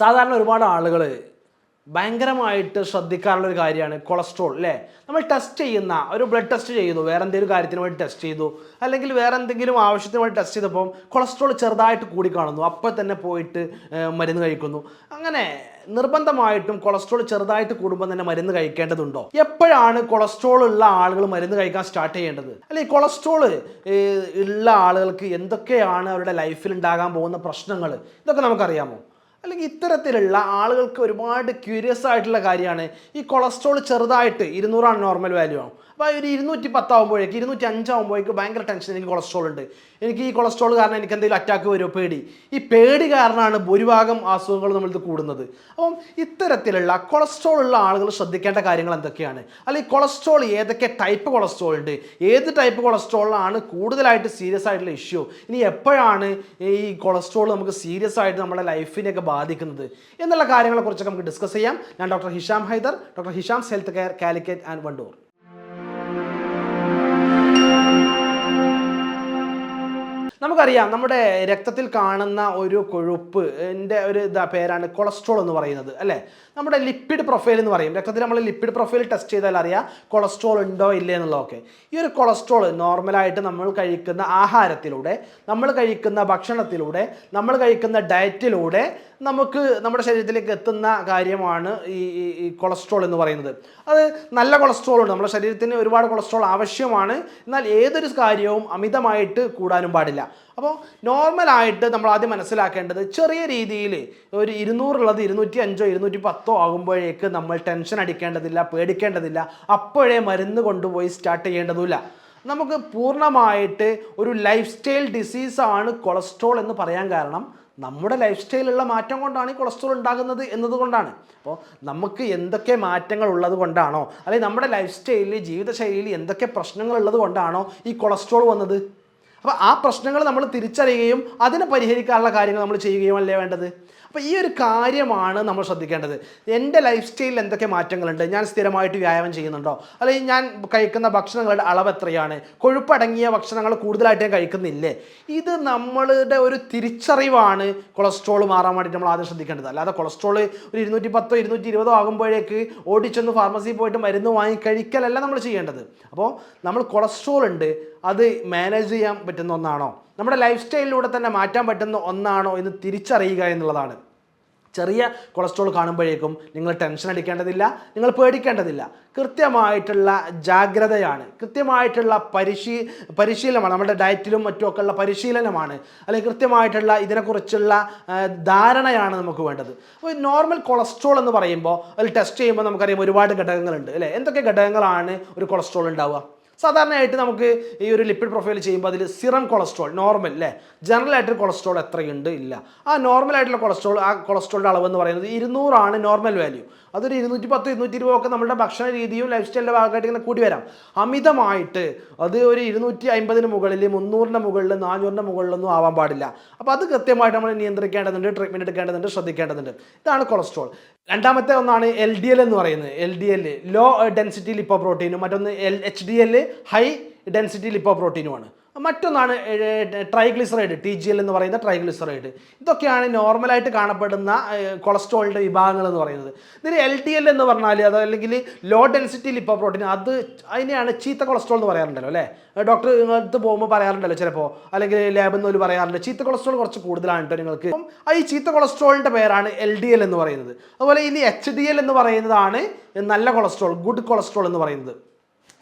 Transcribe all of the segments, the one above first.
സാധാരണ ഒരുപാട് ആളുകൾ ഭയങ്കരമായിട്ട് ശ്രദ്ധിക്കാറുള്ള ഒരു കാര്യമാണ് കൊളസ്ട്രോൾ അല്ലേ. നമ്മൾ ടെസ്റ്റ് ചെയ്യുന്ന ഒരു ബ്ലഡ് ടെസ്റ്റ് ചെയ്തു, വേറെ എന്തെങ്കിലും കാര്യത്തിന് വേണ്ടി ടെസ്റ്റ് ചെയ്തു, അല്ലെങ്കിൽ വേറെ എന്തെങ്കിലും ആവശ്യത്തിന് വേണ്ടി ടെസ്റ്റ് ചെയ്തപ്പോൾ കൊളസ്ട്രോൾ ചെറുതായിട്ട് കൂടി കാണുന്നു, അപ്പോൾ തന്നെ പോയിട്ട് മരുന്ന് കഴിക്കുന്നു. അങ്ങനെ നിർബന്ധമായിട്ടും കൊളസ്ട്രോൾ ചെറുതായിട്ട് കൂടുമ്പോൾ തന്നെ മരുന്ന് കഴിക്കേണ്ടതുണ്ടോ? എപ്പോഴാണ് കൊളസ്ട്രോൾ ഉള്ള ആളുകൾ മരുന്ന് കഴിക്കാൻ സ്റ്റാർട്ട് ചെയ്യേണ്ടത്? അല്ലെങ്കിൽ കൊളസ്ട്രോൾ ഉള്ള ആളുകൾക്ക് എന്തൊക്കെയാണ് അവരുടെ ലൈഫിൽ ഉണ്ടാകാൻ പോകുന്ന പ്രശ്നങ്ങൾ, ഇതൊക്കെ നമുക്കറിയാമോ? അല്ലെങ്കിൽ ഇത്തരത്തിലുള്ള ആളുകൾക്ക് ഒരുപാട് ക്യൂരിയസ് ആയിട്ടുള്ള കാര്യമാണ് ഈ കൊളസ്ട്രോൾ ചെറുതായിട്ട് 200 നോർമൽ വാല്യൂ ആണ്. അപ്പോൾ ഒരു 210 ആകുമ്പോഴേക്ക് 205 ആകുമ്പോഴേക്ക് ഭയങ്കര ടെൻഷൻ, എനിക്ക് കൊളസ്ട്രോൾ ഉണ്ട്, എനിക്ക് ഈ കൊളസ്ട്രോൾ കാരണം എനിക്ക് എന്തെങ്കിലും അറ്റാക്ക് വരുമോ, പേടി. ഈ പേടി കാരണമാണ് ഭൂരിഭാഗം അസുഖങ്ങൾ നമ്മളിത് കൂടുന്നത്. അപ്പം ഇത്തരത്തിലുള്ള കൊളസ്ട്രോൾ ഉള്ള ആളുകൾ ശ്രദ്ധിക്കേണ്ട കാര്യങ്ങൾ എന്തൊക്കെയാണ്? അല്ലെങ്കിൽ കൊളസ്ട്രോൾ ഏതൊക്കെ ടൈപ്പ് കൊളസ്ട്രോൾ ഉണ്ട്, ഏത് ടൈപ്പ് കൊളസ്ട്രോളാണ് കൂടുതലായിട്ട് സീരിയസ് ആയിട്ടുള്ള ഇഷ്യൂ, ഇനി എപ്പോഴാണ് ഈ കൊളസ്ട്രോൾ നമുക്ക് സീരിയസ് ആയിട്ട് നമ്മുടെ ലൈഫിനെയൊക്കെ ബാധിക്കുന്നത് എന്നുള്ള കാര്യങ്ങളെക്കുറിച്ചൊക്കെ നമുക്ക് ഡിസ്കസ് ചെയ്യാം. ഞാൻ doctor Hisham Haidar, doctor Hisham's health care, Calicut and Wandoor. നമുക്കറിയാം, നമ്മുടെ രക്തത്തിൽ കാണുന്ന ഒരു കൊഴുപ്പിൻ്റെ ഒരു പേരാണ് കൊളസ്ട്രോൾ എന്ന് പറയുന്നത് അല്ലേ. നമ്മുടെ ലിപ്പിഡ് പ്രൊഫൈൽ എന്ന് പറയും. രക്തത്തിൽ നമ്മൾ ലിപ്പിഡ് പ്രൊഫൈൽ ടെസ്റ്റ് ചെയ്താൽ അറിയാം കൊളസ്ട്രോൾ ഉണ്ടോ ഇല്ലേ എന്നുള്ളതൊക്കെ. ഈ ഒരു കൊളസ്ട്രോൾ നോർമലായിട്ട് നമ്മൾ കഴിക്കുന്ന ആഹാരത്തിലൂടെ, നമ്മൾ കഴിക്കുന്ന ഭക്ഷണത്തിലൂടെ, നമ്മൾ കഴിക്കുന്ന ഡയറ്റിലൂടെ നമുക്ക് നമ്മുടെ ശരീരത്തിലേക്ക് എത്തുന്ന കാര്യമാണ് ഈ കൊളസ്ട്രോൾ എന്ന് പറയുന്നത്. അത് നല്ല കൊളസ്ട്രോൾ ഉണ്ട്, നമ്മുടെ ശരീരത്തിന് ഒരുപാട് കൊളസ്ട്രോൾ ആവശ്യമാണ്. എന്നാൽ ഏതൊരു കാര്യവും അമിതമായിട്ട് കൂടാനും പാടില്ല. അപ്പോൾ നോർമലായിട്ട് നമ്മൾ ആദ്യം മനസ്സിലാക്കേണ്ടത്, ചെറിയ രീതിയിൽ ഒരു 200 ഉള്ളത് 205 210 ആകുമ്പോഴേക്ക് നമ്മൾ ടെൻഷൻ അടിക്കേണ്ടതില്ല, പേടിക്കേണ്ടതില്ല, അപ്പോഴേ മരുന്ന് കൊണ്ടുപോയി സ്റ്റാർട്ട് ചെയ്യേണ്ടതുമില്ല. നമുക്ക് പൂർണ്ണമായിട്ട് ഒരു ലൈഫ് സ്റ്റൈൽ ഡിസീസാണ് കൊളസ്ട്രോൾ എന്ന് പറയാൻ കാരണം നമ്മുടെ ലൈഫ് സ്റ്റൈലുള്ള മാറ്റം കൊണ്ടാണ് ഈ കൊളസ്ട്രോൾ ഉണ്ടാകുന്നത് എന്നതുകൊണ്ടാണ്. അപ്പോൾ നമുക്ക് എന്തൊക്കെ മാറ്റങ്ങൾ ഉള്ളത് കൊണ്ടാണോ, അല്ലെങ്കിൽ നമ്മുടെ ലൈഫ് സ്റ്റൈലിൽ, ജീവിതശൈലിയിൽ എന്തൊക്കെ പ്രശ്നങ്ങൾ ഉള്ളത് കൊണ്ടാണോ ഈ കൊളസ്ട്രോൾ വന്നത്, അപ്പോൾ ആ പ്രശ്നങ്ങൾ നമ്മൾ തിരിച്ചറിയുകയും അതിനെ പരിഹരിക്കാനുള്ള കാര്യങ്ങൾ നമ്മൾ ചെയ്യുകയും അല്ലേ വേണ്ടത്. അപ്പോൾ ഈ ഒരു കാര്യമാണ് നമ്മൾ ശ്രദ്ധിക്കേണ്ടത്. എൻ്റെ ലൈഫ് സ്റ്റൈലിൽ എന്തൊക്കെ മാറ്റങ്ങളുണ്ട്, ഞാൻ സ്ഥിരമായിട്ട് വ്യായാമം ചെയ്യുന്നുണ്ടോ, അല്ലെങ്കിൽ ഞാൻ കഴിക്കുന്ന ഭക്ഷണങ്ങളുടെ അളവ് എത്രയാണ്, കൊഴുപ്പടങ്ങിയ ഭക്ഷണങ്ങൾ കൂടുതലായിട്ട് ഞാൻ കഴിക്കുന്നില്ലേ, ഇത് നമ്മളുടെ ഒരു തിരിച്ചറിവാണ് കൊളസ്ട്രോൾ മാറാൻ വേണ്ടിയിട്ട് നമ്മൾ ആദ്യം ശ്രദ്ധിക്കേണ്ടത്. അല്ലാതെ കൊളസ്ട്രോൾ ഒരു 210 220 ആകുമ്പോഴേക്ക് ഓടിച്ചൊന്ന് ഫാർമസിയിൽ പോയിട്ട് മരുന്ന് വാങ്ങി കഴിക്കലല്ല നമ്മൾ ചെയ്യേണ്ടത്. അപ്പോൾ നമ്മൾ കൊളസ്ട്രോൾ ഉണ്ട്, അത് മാനേജ് ചെയ്യാൻ പറ്റുന്ന ഒന്നാണോ, നമ്മുടെ ലൈഫ് സ്റ്റൈലിലൂടെ തന്നെ മാറ്റാൻ പറ്റുന്ന ഒന്നാണോ എന്ന് തിരിച്ചറിയുക എന്നുള്ളതാണ്. ചെറിയ കൊളസ്ട്രോൾ കാണുമ്പോഴേക്കും നിങ്ങൾ ടെൻഷൻ അടിക്കേണ്ടതില്ല, നിങ്ങൾ പേടിക്കേണ്ടതില്ല. കൃത്യമായിട്ടുള്ള ജാഗ്രതയാണ്, കൃത്യമായിട്ടുള്ള പരിശീലനമാണ്, നമ്മുടെ ഡയറ്റിലും മറ്റുമൊക്കെ ഉള്ള പരിശീലനമാണ്, അല്ലെങ്കിൽ കൃത്യമായിട്ടുള്ള ഇതിനെക്കുറിച്ചുള്ള ധാരണയാണ് നമുക്ക് വേണ്ടത്. അപ്പോൾ നോർമൽ കൊളസ്ട്രോൾ എന്ന് പറയുമ്പോൾ അതിൽ ടെസ്റ്റ് ചെയ്യുമ്പോൾ നമുക്കറിയാം ഒരുപാട് ഘടകങ്ങളുണ്ട് അല്ലേ. എന്തൊക്കെ ഘടകങ്ങളാണ് ഒരു കൊളസ്ട്രോൾ ഉണ്ടാവുക? സാധാരണയായിട്ട് നമുക്ക് ഈ ഒരു ലിപ്പിഡ് പ്രൊഫൈൽ ചെയ്യുമ്പോൾ അതിൽ സിറം കൊളസ്ട്രോൾ നോർമൽ അല്ലേ, ജനറൽ ആയിട്ടൊരു കൊളസ്ട്രോൾ എത്രയുണ്ട് ഇല്ല. ആ നോർമലായിട്ടുള്ള കൊളസ്ട്രോൾ, ആ കൊളസ്ട്രോളിൻ്റെ അളവ് എന്ന് പറയുന്നത് 200 ആണ് നോർമൽ വാല്യൂ. അതൊരു 210 220 ഒക്കെ നമ്മുടെ ഭക്ഷണ രീതിയും ലൈഫ് സ്റ്റൈലിൻ്റെ ഭാഗമായിട്ട് ഇങ്ങനെ കൂടി വരാം. അമിതമായിട്ട് അത് ഒരു 250 മുകളിൽ, 300 മുകളിൽ, 400 മുകളിലൊന്നും ആവാൻ പാടില്ല. അപ്പോൾ അത് കൃത്യമായിട്ട് നമ്മൾ നിയന്ത്രിക്കേണ്ടതുണ്ട്, ട്രീറ്റ്മെൻറ്റ് എടുക്കേണ്ടതുണ്ട്, ശ്രദ്ധിക്കേണ്ടതുണ്ട്. ഇതാണ് കൊളസ്ട്രോൾ. രണ്ടാമത്തെ ഒന്നാണ് LDL എന്ന് പറയുന്നത്. LDL ലോ ഡെൻസിറ്റി ലിപ്പോ പ്രോട്ടീനും, മറ്റൊന്ന് HDL ഹൈ ഡെൻസിറ്റി ലിപ്പോ പ്രോട്ടീനുമാണ്. മറ്റൊന്നാണ് ട്രൈഗ്ലിസറൈഡ്, TGL എന്ന് പറയുന്ന ട്രൈഗ്ലിസറൈഡ്. ഇതൊക്കെയാണ് നോർമലായിട്ട് കാണപ്പെടുന്ന കൊളസ്ട്രോളിൻ്റെ വിഭാഗങ്ങൾ എന്ന് പറയുന്നത്. ഇതിന് LDL എന്ന് പറഞ്ഞാൽ അത് അല്ലെങ്കിൽ ലോ ഡെൻസിറ്റി ലിപ്പോ പ്രോട്ടീൻ, അതിനെയാണ് ചീത്ത കൊളസ്ട്രോൾ എന്ന് പറയാറുണ്ടല്ലോ അല്ലേ. ഡോക്ടർ അടുത്ത് പോകുമ്പോൾ പറയാറുണ്ടല്ലോ ചിലപ്പോൾ, അല്ലെങ്കിൽ ലാബിൽ നിന്ന് പറയാറുണ്ട് ചീത്ത കൊളസ്ട്രോൾ കുറച്ച് കൂടുതലാണ് കേട്ടോ നിങ്ങൾക്ക്. ഈ ചീത്ത കൊളസ്ട്രോളിൻ്റെ പേരാണ് LDL എന്ന് പറയുന്നത്. അതുപോലെ ഇനി HDL എന്ന് പറയുന്നതാണ് നല്ല കൊളസ്ട്രോൾ, ഗുഡ് കൊളസ്ട്രോൾ എന്ന് പറയുന്നത്.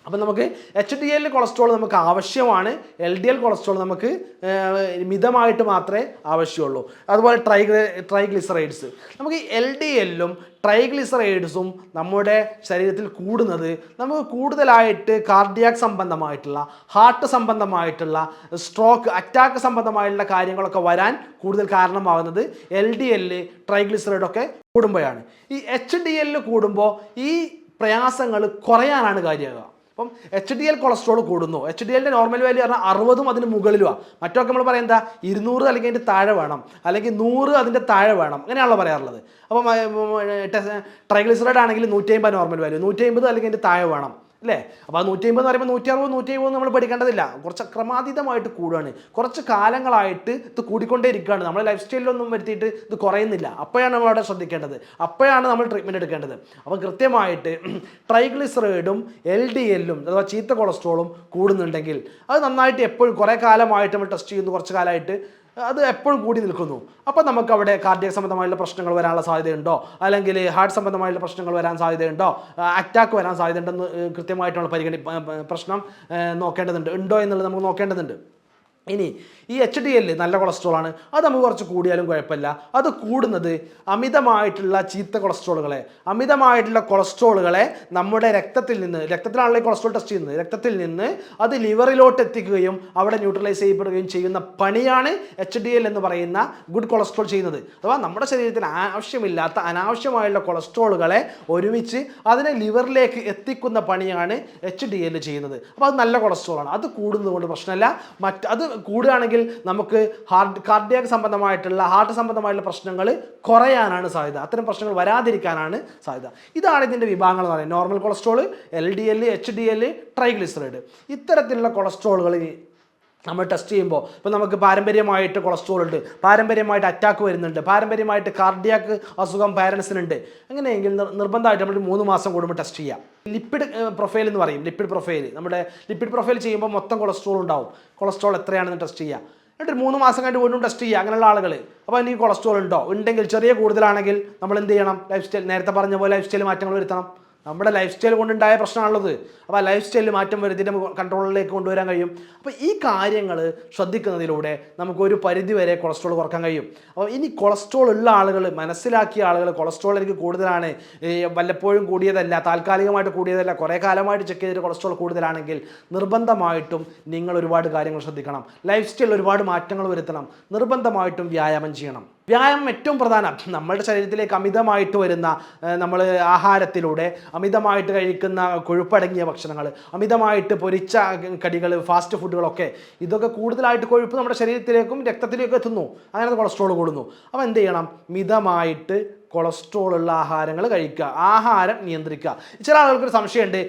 അപ്പം നമുക്ക് HDL കൊളസ്ട്രോൾ നമുക്ക് ആവശ്യമാണ്, LDL കൊളസ്ട്രോൾ നമുക്ക് മിതമായിട്ട് മാത്രമേ ആവശ്യമുള്ളൂ. അതുപോലെ ട്രൈഗ്ലിസറൈഡ്സ്, നമുക്ക് ഈ LDLും ട്രൈഗ്ലിസറൈഡ്സും നമ്മുടെ ശരീരത്തിൽ കൂടുന്നത് നമുക്ക് കൂടുതലായിട്ട് കാർഡിയാക് സംബന്ധമായിട്ടുള്ള, ഹാർട്ട് സംബന്ധമായിട്ടുള്ള, സ്ട്രോക്ക്, അറ്റാക്ക് സംബന്ധമായിട്ടുള്ള കാര്യങ്ങളൊക്കെ വരാൻ കൂടുതൽ കാരണമാകുന്നത് LDL ട്രൈഗ്ലിസറൈഡൊക്കെ കൂടുമ്പോഴാണ്. ഈ HDL കൂടുമ്പോൾ ഈ പ്രയാസങ്ങൾ കുറയാനാണ് കാര്യമാകുക. അപ്പം HDL കൊളസ്ട്രോൾ കൂടുന്നു, HDLൻ്റെ നോർമൽ വാല്യൂ പറഞ്ഞാൽ 60 അതിന് മുകളിലുമാണ്. മറ്റൊക്കെ നമ്മൾ പറയാം എന്താ 200 അല്ലെങ്കിൽ അതിൻ്റെ താഴെ വേണം, അല്ലെങ്കിൽ 100 അതിൻ്റെ താഴെ വേണം, അങ്ങനെയാണല്ലോ പറയാറുള്ളത്. അപ്പം ട്രൈഗ്ലിസറൈഡ് ആണെങ്കിൽ 150 നോർമൽ വാല്യൂ, 150 അല്ലെങ്കിൽ അതിൻ്റെ താഴെ വേണം. അല്ലേ? അപ്പോൾ 150 എന്ന് പറയുമ്പോൾ 160 170 നമ്മൾ പഠിക്കേണ്ടതില്ല, കുറച്ച് ക്രമാതീതമായിട്ട് കൂടുകയാണ്. കുറച്ച് കാലങ്ങളായിട്ട് ഇത് കൂടിക്കൊണ്ടേ ഇരിക്കുകയാണ്. നമ്മൾ ലൈഫ് സ്റ്റൈലിലൊന്നും വരുത്തിയിട്ട് ഇത് കുറയുന്നില്ല. അപ്പോഴാണ് നമ്മൾ അവിടെ ശ്രദ്ധിക്കേണ്ടത്, അപ്പോഴാണ് നമ്മൾ ട്രീറ്റ്മെൻറ്റ് എടുക്കേണ്ടത്. അപ്പോൾ കൃത്യമായിട്ട് ട്രൈഗ്ലിസറൈഡും LDL-ഉം അഥവാ ചീത്ത കൊളസ്ട്രോളും കൂടുന്നുണ്ടെങ്കിൽ അത് നന്നായിട്ട് എപ്പോഴും കുറേ കാലമായിട്ട് നമ്മൾ ടെസ്റ്റ് ചെയ്യുന്നു, കുറച്ച് കാലമായിട്ട് അത് എപ്പോഴും കൂടി നിൽക്കുന്നു. അപ്പോൾ നമുക്ക് അവിടെ കാർഡിയക് സംബന്ധമായുള്ള പ്രശ്നങ്ങൾ വരാനുള്ള സാധ്യതയുണ്ടോ, അല്ലെങ്കിൽ ഹാർട്ട് സംബന്ധമായുള്ള പ്രശ്നങ്ങൾ വരാൻ സാധ്യതയുണ്ടോ, അറ്റാക്ക് വരാൻ സാധ്യതയുണ്ടെന്ന് കൃത്യമായിട്ടുള്ള പ്രശ്നം നോക്കേണ്ടതുണ്ട്, ഉണ്ടോ എന്നുള്ളത് നമുക്ക് നോക്കേണ്ടതുണ്ട്. ഇനി ഈ HDL നല്ല കൊളസ്ട്രോളാണ്, അത് നമുക്ക് കുറച്ച് കൂടിയാലും കുഴപ്പമില്ല. അത് കൂടുന്നത് അമിതമായിട്ടുള്ള ചീത്ത കൊളസ്ട്രോളുകളെ, അമിതമായിട്ടുള്ള കൊളസ്ട്രോളുകളെ നമ്മുടെ രക്തത്തിലാണല്ലോ കൊളസ്ട്രോൾ ടെസ്റ്റ് ചെയ്യുന്നത്, രക്തത്തിൽ നിന്ന് അത് ലിവറിലോട്ട് എത്തിക്കുകയും അവിടെ ന്യൂട്രലൈസ് ചെയ്യപ്പെടുകയും ചെയ്യുന്ന പണിയാണ് HDL എന്ന് പറയുന്ന ഗുഡ് കൊളസ്ട്രോൾ ചെയ്യുന്നത്. അഥവാ നമ്മുടെ ശരീരത്തിന് ആവശ്യമില്ലാത്ത അനാവശ്യമായുള്ള കൊളസ്ട്രോളുകളെ ഒരുമിച്ച് അതിനെ ലിവറിലേക്ക് എത്തിക്കുന്ന പണിയാണ് HDL ചെയ്യുന്നത്. അപ്പോൾ അത് നല്ല കൊളസ്ട്രോളാണ്, അത് കൂടുന്നത് കൊണ്ട് പ്രശ്നമില്ല. അത് കൂടുകയാണെങ്കിൽ നമുക്ക് കാർഡിയാക് സംബന്ധമായിട്ടുള്ള ഹാർട്ട് സംബന്ധമായിട്ടുള്ള പ്രശ്നങ്ങൾ കുറയാനാണ് സാധ്യത, അത്തരം പ്രശ്നങ്ങൾ വരാതിരിക്കാനാണ് സാധ്യത. ഇതാണ് ഇതിൻ്റെ വിഭാഗങ്ങൾ എന്ന് പറയുന്നത്. Normal cholesterol, LDL, HDL, triglyceride, ഇത്തരത്തിലുള്ള കൊളസ്ട്രോളുകൾ നമ്മൾ ടെസ്റ്റ് ചെയ്യുമ്പോൾ ഇപ്പോൾ നമുക്ക് പാരമ്പര്യമായിട്ട് കൊളസ്ട്രോൾ ഉണ്ട്, പാരമ്പര്യമായിട്ട് അറ്റാക്ക് വരുന്നുണ്ട്, പാരമ്പര്യമായിട്ട് കാർഡിയാക്ക് അസുഖം പാരൻസിനുണ്ട്, അങ്ങനെയെങ്കിൽ നിർബന്ധമായിട്ട് നമ്മൾ 3 മാസം കൂടുമ്പോൾ ടെസ്റ്റ് ചെയ്യാം. ലിപ്പിഡ് പ്രൊഫൈൽ എന്ന് പറയും, ലിപ്പിഡ് പ്രൊഫൈൽ. നമ്മുടെ ലിപ്പിഡ് പ്രൊഫൈൽ ചെയ്യുമ്പോൾ മൊത്തം കൊളസ്ട്രോൾ ഉണ്ടാവും, കൊളസ്ട്രോൾ എത്രയാണെന്ന് ടെസ്റ്റ് ചെയ്യുക. എന്നിട്ട് 3 മാസം കഴിഞ്ഞ് വീണ്ടും ടെസ്റ്റ് ചെയ്യുക അങ്ങനെയുള്ള ആളുകൾ. അപ്പോൾ എനിക്ക് കൊളസ്ട്രോൾ ഉണ്ടോ, ഉണ്ടെങ്കിൽ ചെറിയ കൂടുതലാണെങ്കിൽ നമ്മൾ എന്ത് ചെയ്യണം, ലൈഫ് സ്റ്റൈൽ, നേരത്തെ പറഞ്ഞ പോലെ ലൈഫ് സ്റ്റൈൽ മാറ്റങ്ങൾ വരുത്തണം. നമ്മുടെ ലൈഫ് സ്റ്റൈൽ കൊണ്ടുണ്ടായ പ്രശ്നമാണുള്ളത്. അപ്പോൾ ആ ലൈഫ് സ്റ്റൈലിൽ മാറ്റം വരുത്തിയിട്ട് നമുക്ക് കൺട്രോളിലേക്ക് കൊണ്ടുവരാൻ കഴിയും. അപ്പോൾ ഈ കാര്യങ്ങൾ ശ്രദ്ധിക്കുന്നതിലൂടെ നമുക്കൊരു പരിധിവരെ കൊളസ്ട്രോൾ കുറക്കാൻ കഴിയും. അപ്പോൾ ഇനി കൊളസ്ട്രോൾ ഉള്ള ആളുകൾ, മനസ്സിലാക്കിയ ആളുകൾ, കൊളസ്ട്രോൾ എനിക്ക് കൂടുതലാണ്, വല്ലപ്പോഴും കൂടിയതല്ല, താൽക്കാലികമായിട്ട് കൂടിയതല്ല, കുറേ കാലമായിട്ട് ചെക്ക് ചെയ്തിട്ട് കൊളസ്ട്രോൾ കൂടുതലാണെങ്കിൽ നിർബന്ധമായിട്ടും നിങ്ങൾ ഒരുപാട് കാര്യങ്ങൾ ശ്രദ്ധിക്കണം. ലൈഫ് സ്റ്റൈലിൽ ഒരുപാട് മാറ്റങ്ങൾ വരുത്തണം. നിർബന്ധമായിട്ടും വ്യായാമം ചെയ്യണം. വ്യായാമം ഏറ്റവും പ്രധാനം. നമ്മളുടെ ശരീരത്തിലേക്ക് അമിതമായിട്ട് വരുന്ന നമ്മൾ ആഹാരത്തിലൂടെ അമിതമായിട്ട് കഴിക്കുന്ന കൊഴുപ്പടങ്ങിയ ഭക്ഷണങ്ങൾ, അമിതമായിട്ട് പൊരിച്ച കടികൾ, ഫാസ്റ്റ് ഫുഡുകളൊക്കെ, ഇതൊക്കെ കൂടുതലായിട്ട് കൊഴുപ്പ് നമ്മുടെ ശരീരത്തിലേക്കും രക്തത്തിലേക്കും എത്തുന്നു, അങ്ങനെ കൊളസ്ട്രോൾ കൂടുന്നു. അപ്പോൾ എന്ത് ചെയ്യണം, മിതമായിട്ട് കൊളസ്ട്രോൾ ഉള്ള ആഹാരങ്ങൾ കഴിക്കുക, ആഹാരം നിയന്ത്രിക്കുക. ചില ആളുകൾക്കൊരു സംശയമുണ്ട്,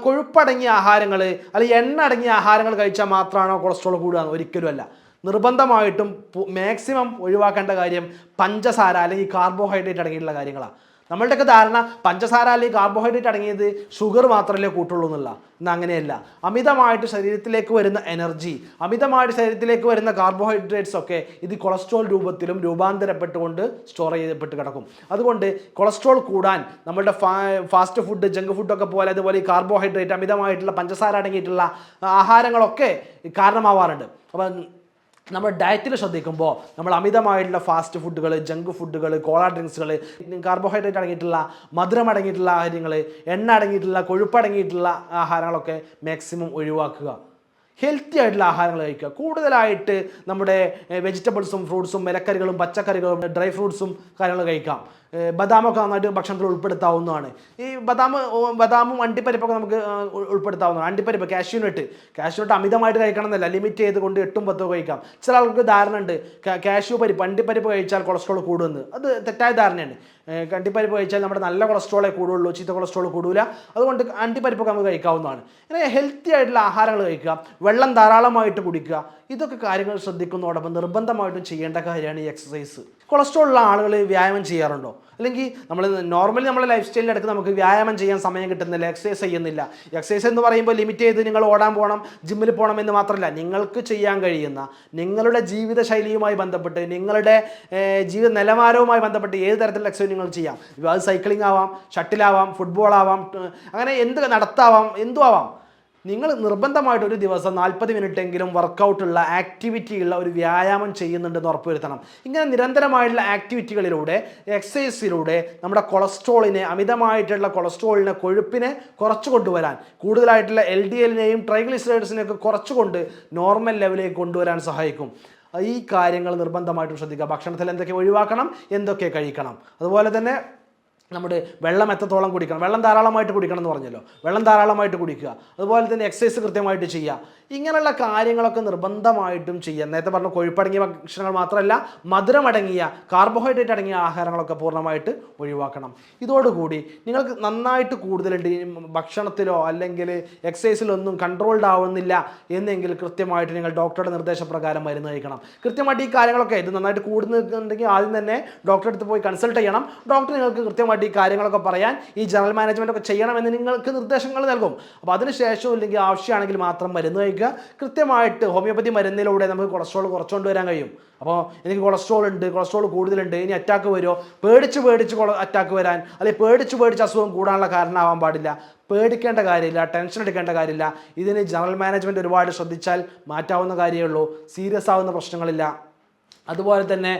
കൊഴുപ്പടങ്ങിയ ആഹാരങ്ങൾ അല്ലെങ്കിൽ എണ്ണ അടങ്ങിയ ആഹാരങ്ങൾ കഴിച്ചാൽ മാത്രമാണോ കൊളസ്ട്രോൾ കൂടുക? ഒരിക്കലും അല്ല. നിർബന്ധമായിട്ടും മാക്സിമം ഒഴിവാക്കേണ്ട കാര്യം പഞ്ചസാര അല്ലെങ്കിൽ കാർബോഹൈഡ്രേറ്റ് അടങ്ങിയിട്ടുള്ള കാര്യങ്ങളാണ്. നമ്മളുടെയൊക്കെ ധാരണ പഞ്ചസാര അല്ലെങ്കിൽ കാർബോഹൈഡ്രേറ്റ് അടങ്ങിയത് ഷുഗർ മാത്രമല്ലേ കൂട്ടുള്ളൂ എന്നുള്ള. എന്നാൽ അങ്ങനെയല്ല. അമിതമായിട്ട് ശരീരത്തിലേക്ക് വരുന്ന എനർജി, അമിതമായിട്ട് ശരീരത്തിലേക്ക് വരുന്ന കാർബോഹൈഡ്രേറ്റ്സ് ഒക്കെ ഇത് കൊളസ്ട്രോൾ രൂപത്തിലും രൂപാന്തരപ്പെട്ടുകൊണ്ട് സ്റ്റോർ ചെയ്യപ്പെട്ട് കിടക്കും. അതുകൊണ്ട് കൊളസ്ട്രോൾ കൂടാൻ നമ്മളുടെ ഫാസ്റ്റ് ഫുഡ്, ജങ്ക് ഫുഡൊക്കെ പോലെ, അതുപോലെ ഈ കാർബോഹൈഡ്രേറ്റ്, അമിതമായിട്ടുള്ള പഞ്ചസാര അടങ്ങിയിട്ടുള്ള ആഹാരങ്ങളൊക്കെ കാരണമാവാറുണ്ട്. അപ്പം നമ്മൾ ഡയറ്റിൽ ശ്രദ്ധിക്കുമ്പോൾ നമ്മൾ അമിതമായിട്ടുള്ള ഫാസ്റ്റ് ഫുഡുകൾ, ജങ്ക് ഫുഡുകൾ, കോള ഡ്രിങ്ക്സുകൾ, കാർബോഹൈഡ്രേറ്റ് അടങ്ങിയിട്ടുള്ള, മധുരം അടങ്ങിയിട്ടുള്ള കാര്യങ്ങൾ, എണ്ണ അടങ്ങിയിട്ടുള്ള, കൊഴുപ്പടങ്ങിയിട്ടുള്ള ആഹാരങ്ങളൊക്കെ മാക്സിമം ഒഴിവാക്കുക. ഹെൽത്തി ആയിട്ടുള്ള ആഹാരങ്ങൾ കഴിക്കുക. കൂടുതലായിട്ട് നമ്മുടെ വെജിറ്റബിൾസും ഫ്രൂട്ട്സും ഇലക്കറികളും പച്ചക്കറികളും ഡ്രൈ ഫ്രൂട്ട്സും കാര്യങ്ങൾ കഴിക്കാം. ബദാമൊക്കെ നന്നായിട്ട് ഭക്ഷണത്തിൽ ഉൾപ്പെടുത്താവുന്നതാണ്. ഈ ബദാമും അണ്ടിപ്പരിപ്പൊക്കെ നമുക്ക് ഉൾപ്പെടുത്താവുന്നതാണ്. അണ്ടിപ്പരിപ്പ്, കാഷ്യൂനട്ട് അമിതമായിട്ട് കഴിക്കണം എന്നല്ല, ലിമിറ്റ് ചെയ്ത് കൊണ്ട് 8 10 കഴിക്കാം. ചില ആൾക്ക് ധാരണ ഉണ്ട് കാഷ്യൂ പരിപ്പ്, അണ്ടിപ്പരിപ്പ് കഴിച്ചാൽ കൊളസ്ട്രോൾ കൂടുമെന്ന്. അത് തെറ്റായ ധാരണയാണ്. അണ്ടിപ്പരിപ്പ് കഴിച്ചാൽ നമ്മുടെ നല്ല കൊളസ്ട്രോളേ കൂടുള്ളൂ, ചീത്ത കൊളസ്ട്രോൾ കൂടില്ല. അതുകൊണ്ട് അണ്ടിപ്പരിപ്പൊക്കെ നമുക്ക് കഴിക്കാവുന്നതാണ്. ഇങ്ങനെ ഹെൽത്തി ആയിട്ടുള്ള ആഹാരങ്ങൾ കഴിക്കുക, വെള്ളം ധാരാളമായിട്ട് കുടിക്കുക. ഇതൊക്കെ കാര്യങ്ങൾ ശ്രദ്ധിക്കുന്നതോടൊപ്പം നിർബന്ധമായിട്ടും ചെയ്യേണ്ട കാര്യമാണ് ഈ എക്സസൈസ്. കൊളസ്ട്രോൾ ഉള്ള ആളുകൾ വ്യായാമം ചെയ്യാറുണ്ടോ? അല്ലെങ്കിൽ നോർമലി നമ്മുടെ ലൈഫ് സ്റ്റൈലിൻ്റെ അടുത്ത് നമുക്ക് വ്യായാമം ചെയ്യാൻ സമയം കിട്ടുന്നില്ല, എക്സസൈസ് ചെയ്യുന്നില്ല. എക്സസൈസ് എന്ന് പറയുമ്പോൾ ലിമിറ്റ് ചെയ്ത് നിങ്ങൾ ഓടാൻ പോകണം, ജിമ്മിൽ പോകണം എന്ന് മാത്രമല്ല, നിങ്ങൾക്ക് ചെയ്യാൻ കഴിയുന്ന നിങ്ങളുടെ ജീവിതശൈലിയുമായി ബന്ധപ്പെട്ട്, നിങ്ങളുടെ ജീവിത നിലവാരവുമായി ബന്ധപ്പെട്ട് ഏത് തരത്തിലുള്ള എക്സസൈസ് നിങ്ങൾ ചെയ്യാം. അത് സൈക്ലിംഗ് ആവാം, ഷട്ടിലാവാം, ഫുട്ബോൾ ആവാം, അങ്ങനെ നടത്താവാം, എന്തും ആവാം. നിങ്ങൾ നിർബന്ധമായിട്ട് ഒരു ദിവസം 40 മിനിറ്റെങ്കിലും വർക്കൗട്ടുള്ള, ആക്ടിവിറ്റിയുള്ള ഒരു വ്യായാമം ചെയ്യുന്നുണ്ടെന്ന് ഉറപ്പുവരുത്തണം. ഇങ്ങനെ നിരന്തരമായിട്ടുള്ള ആക്ടിവിറ്റികളിലൂടെ, എക്സസൈസിലൂടെ നമ്മുടെ കൊളസ്ട്രോളിനെ, അമിതമായിട്ടുള്ള കൊളസ്ട്രോളിനെ, കൊഴുപ്പിനെ കുറച്ചു കൊണ്ടുവരാൻ, കൂടുതലായിട്ടുള്ള LDL-നെയും ട്രൈഗ്ലിസറൈഡ്സിനെയൊക്കെ കുറച്ചുകൊണ്ട് നോർമൽ ലെവലിലേക്ക് കൊണ്ടുവരാൻ സഹായിക്കും. ഈ കാര്യങ്ങൾ നിർബന്ധമായിട്ടും ശ്രദ്ധിക്കുക. ഭക്ഷണത്തിൽ എന്തൊക്കെ ഒഴിവാക്കണം, എന്തൊക്കെ കഴിക്കണം. അതുപോലെ തന്നെ നമ്മുടെ വെള്ളം എത്രത്തോളം കുടിക്കണം, വെള്ളം ധാരാളമായിട്ട് കുടിക്കണം എന്ന് പറഞ്ഞല്ലോ, വെള്ളം ധാരാളമായിട്ട് കുടിക്കുക. അതുപോലെ തന്നെ എക്സസൈസ് കൃത്യമായിട്ട് ചെയ്യുക. ഇങ്ങനെയുള്ള കാര്യങ്ങളൊക്കെ നിർബന്ധമായിട്ടും ചെയ്യുക. നേരത്തെ പറഞ്ഞ കൊഴുപ്പടങ്ങിയ ഭക്ഷണങ്ങൾ മാത്രമല്ല, മധുരമടങ്ങിയ കാർബോഹൈഡ്രേറ്റ് അടങ്ങിയ ആഹാരങ്ങളൊക്കെ പൂർണ്ണമായിട്ട് ഒഴിവാക്കണം. ഇതോടുകൂടി നിങ്ങൾക്ക് നന്നായിട്ട് കൂടുതലുണ്ട് ഭക്ഷണത്തിലോ അല്ലെങ്കിൽ എക്സസൈസിലോ ഒന്നും കൺട്രോൾഡ് ആവുന്നില്ല എന്നെങ്കിൽ കൃത്യമായിട്ട് നിങ്ങൾ ഡോക്ടറുടെ നിർദ്ദേശപ്രകാരം മരുന്ന് കഴിക്കണം. കൃത്യമായിട്ട് ഈ കാര്യങ്ങളൊക്കെ ഇത് നന്നായിട്ട് കൂടുന്നുണ്ടെങ്കിൽ ആദ്യം തന്നെ ഡോക്ടറെ അടുത്ത് പോയി കൺസൾട്ട് ചെയ്യണം. ഡോക്ടർ നിങ്ങൾക്ക് കൃത്യമായിട്ട് ഈ കാര്യങ്ങളൊക്കെ പറയാൻ, ഈ ജനറൽ മാനേജ്മെൻ്റ് ഒക്കെ ചെയ്യണമെന്ന് നിങ്ങൾക്ക് നിർദ്ദേശങ്ങൾ നൽകും. അപ്പോൾ അതിനുശേഷം ഇല്ലെങ്കിൽ ആവശ്യമാണെങ്കിൽ മാത്രം മരുന്ന് കഴിക്കുക. കൃത്യമായിട്ട് ഹോമിയോപ്പതി മരുന്നിലൂടെ നമുക്ക് കൊളസ്ട്രോൾ കുറച്ചുകൊണ്ട് വരാൻ കഴിയും. അപ്പോൾ എനിക്ക് കൊളസ്ട്രോൾ ഉണ്ട്, കൊളസ്ട്രോൾ കൂടുതലുണ്ട്, ഇനി അറ്റാക്ക് വരുമോ, പേടിച്ച് അറ്റാക്ക് വരാൻ അല്ലെങ്കിൽ പേടിച്ച് അസുഖം കൂടാനുള്ള കാരണമാവാൻ പാടില്ല. പേടിക്കേണ്ട കാര്യമില്ല, ടെൻഷൻ എടുക്കേണ്ട കാര്യമില്ല. ഇതിന് ജനറൽ മാനേജ്മെൻറ്റ് ഒരുപാട് ശ്രദ്ധിച്ചാൽ മാറ്റാവുന്ന കാര്യമേ ഉള്ളൂ. സീരിയസ് ആവുന്ന പ്രശ്നങ്ങളില്ല. അതുപോലെ തന്നെ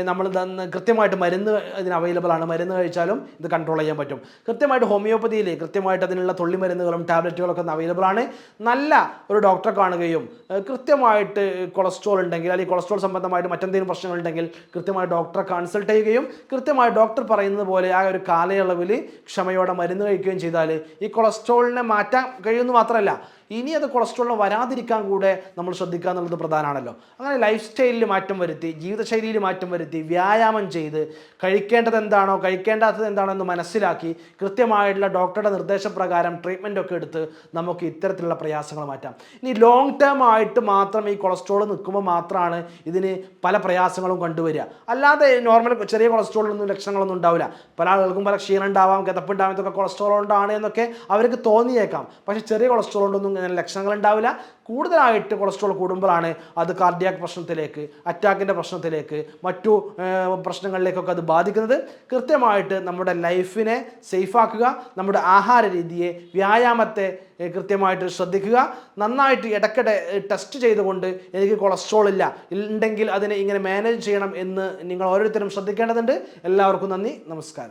നമ്മൾ കൃത്യമായിട്ട് മരുന്ന് ഇതിന് അവൈലബിൾ ആണ്. മരുന്ന് കഴിച്ചാലും ഇത് കൺട്രോൾ ചെയ്യാൻ പറ്റും. കൃത്യമായിട്ട് ഹോമിയോപ്പതിയിൽ കൃത്യമായിട്ട് അതിനുള്ള തുള്ളി മരുന്നുകളും ടാബ്ലറ്റുകളൊക്കെ അവൈലബിൾ ആണ്. നല്ല ഒരു ഡോക്ടറെ കാണുകയും കൃത്യമായിട്ട് കൊളസ്ട്രോൾ ഉണ്ടെങ്കിൽ അല്ലെങ്കിൽ കൊളസ്ട്രോൾ സംബന്ധമായിട്ട് മറ്റെന്തെങ്കിലും പ്രശ്നങ്ങളുണ്ടെങ്കിൽ കൃത്യമായി ഡോക്ടറെ കൺസൾട്ട് ചെയ്യുകയും കൃത്യമായി ഡോക്ടർ പറയുന്നത് പോലെ ആ ഒരു കാലയളവിൽ ക്ഷമയോടെ മരുന്ന് കഴിക്കുകയും ചെയ്താൽ ഈ കൊളസ്ട്രോളിനെ മാറ്റാൻ കഴിയുമെന്ന് മാത്രമല്ല, ഇനി അത് കൊളസ്ട്രോളിന് വരാതിരിക്കാൻ കൂടെ നമ്മൾ ശ്രദ്ധിക്കുക എന്നുള്ളത് പ്രധാനമാണല്ലോ. അങ്ങനെ ലൈഫ് സ്റ്റൈലിൽ മാറ്റം വരുത്തി, ജീവിതശൈലിയിൽ മാറ്റം വരുത്തി, വ്യായാമം ചെയ്ത് കഴിക്കേണ്ടത് എന്താണോ കഴിക്കേണ്ടാത്തത് എന്താണോ എന്ന് മനസ്സിലാക്കി കൃത്യമായിട്ടുള്ള ഡോക്ടറുടെ നിർദ്ദേശപ്രകാരം ട്രീറ്റ്മെൻറ്റൊക്കെ എടുത്ത് നമുക്ക് ഇത്തരത്തിലുള്ള പ്രയാസങ്ങൾ മാറ്റാം. ഇനി ലോങ് ടേം ആയിട്ട് മാത്രം ഈ കൊളസ്ട്രോൾ നിൽക്കുമ്പോൾ മാത്രമാണ് ഇതിന് പല പ്രയാസങ്ങളും കണ്ടുവരിക. അല്ലാതെ നോർമൽ ചെറിയ കൊളസ്ട്രോളൊന്നും ലക്ഷണങ്ങളൊന്നും ഉണ്ടാവില്ല. പല ആളുകൾക്കും പല ക്ഷീണം ഉണ്ടാവാം, കിതപ്പുണ്ടാവാം, ഇതൊക്കെ കൊളസ്ട്രോൾ കൊണ്ടാണ് എന്നൊക്കെ അവർക്ക് തോന്നിയേക്കാം. പക്ഷേ ചെറിയ കൊളസ്ട്രോൾ കൊണ്ടൊന്നും അങ്ങനെ ലക്ഷണങ്ങൾ ഉണ്ടാവില്ല. കൂടുതലായിട്ട് കൊളസ്ട്രോൾ കൂടുമ്പോഴാണ് അത് കാർഡിയാക് പ്രശ്നത്തിലേക്ക്, അറ്റാക്കിൻ്റെ പ്രശ്നത്തിലേക്ക്, മറ്റു പ്രശ്നങ്ങളിലേക്കൊക്കെ അത് ബാധിക്കുന്നത്. കൃത്യമായിട്ട് നമ്മുടെ ലൈഫിനെ സേഫാക്കുക, നമ്മുടെ ആഹാര രീതിയെ, വ്യായാമത്തെ കൃത്യമായിട്ട് ശ്രദ്ധിക്കുക. നന്നായിട്ട് ഇടയ്ക്കിടെ ടെസ്റ്റ് ചെയ്തുകൊണ്ട് എനിക്ക് കൊളസ്ട്രോൾ ഉണ്ടെങ്കിൽ അതിനെ ഇങ്ങനെ മാനേജ് ചെയ്യണം എന്ന് നിങ്ങൾ ഓരോരുത്തരും ശ്രദ്ധിക്കേണ്ടതുണ്ട്. എല്ലാവർക്കും നന്ദി, നമസ്കാരം.